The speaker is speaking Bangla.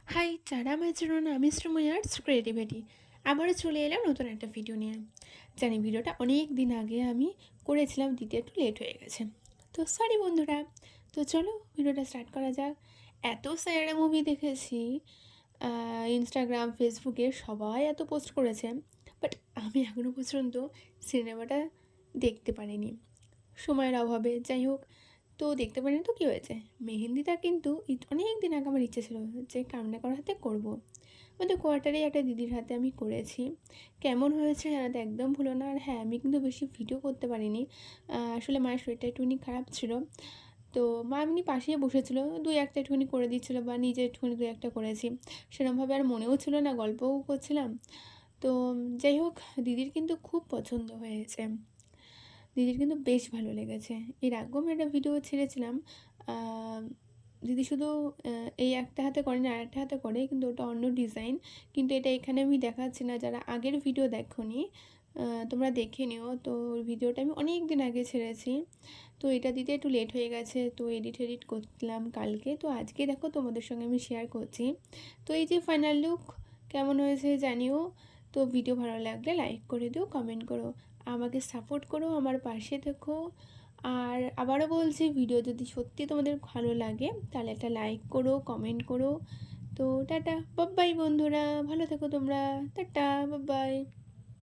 হাই, যারা আমার জন্য আমি শ্রময় আর্টস ক্রিয়েটিভিটি আবারও চলে এলাম নতুন একটা ভিডিও নিয়ে। জানি ভিডিওটা অনেক দিন আগে আমি করেছিলাম, দিতে একটু লেট হয়ে গেছে, তো সরি বন্ধুরা। তো চলো ভিডিওটা স্টার্ট করা যাক। এত স্যাড মুভি দেখেছি, ইনস্টাগ্রাম ফেসবুকে সবাই এত পোস্ট করেছে, বাট আমি এখনও পর্যন্ত সিনেমাটা দেখতে পারিনি সময়ের অভাবে। যাই হোক, তো দেখতে পারিনি তো কী হয়েছে, মেহেন্দিটা কিন্তু অনেক দিন আগে আমার ইচ্ছে ছিল যে কামনা করার হাতে করবো। আমাদের কোয়ার্টারে একটা দিদির হাতে আমি করেছি। কেমন হয়েছে জানাতে একদম ভুলো না। আর হ্যাঁ, আমি কিন্তু বেশি ভিডিও করতে পারিনি, আসলে মায়ের শরীরটা একটুখানি খারাপ ছিল। তো মা এমনি পাশেই বসেছিল, দুই একটা একটুখানি করে দিচ্ছিলো বা নিজে একটুখানি দুই একটা করেছি। সেরকমভাবে আর মনেও ছিল না, গল্পও করছিলাম। তো যাই হোক, দিদির কিন্তু খুব পছন্দ হয়েছে, দিদির কিন্তু বেশ ভালো লেগেছে। এর আগেও আমি একটা ভিডিও ছেড়েছিলাম, দিদি শুধু এই একটা হাতে করে না, আরেকটা হাতে করে, কিন্তু ওটা অন্য ডিজাইন। কিন্তু এটা এখানে আমি দেখাচ্ছি না, যারা আগের ভিডিও দেখোনি তোমরা দেখে নিও। তো ওই ভিডিওটা আমি অনেক দিন আগে ছেড়েছি, তো এটা দিতে একটু লেট হয়ে গেছে, তো এডিট করলাম কালকে, তো আজকে দেখো তোমাদের সঙ্গে আমি শেয়ার করছি। তো এই যে ফাইনাল লুক কেমন হয়েছে জানিও। তো ভিডিও ভালো লাগলে লাইক করে দিও, কমেন্ট করো, আমাকে সাপোর্ট করো, আমার পাশে থেকো। আর আবারও বলছি, ভিডিও যদি সত্যি তোমাদের ভালো লাগে তাহলে একটা লাইক করো, কমেন্ট করো। তো টাটা বাই বন্ধুরা, ভালো থেকো তোমরা, টাটা বাই।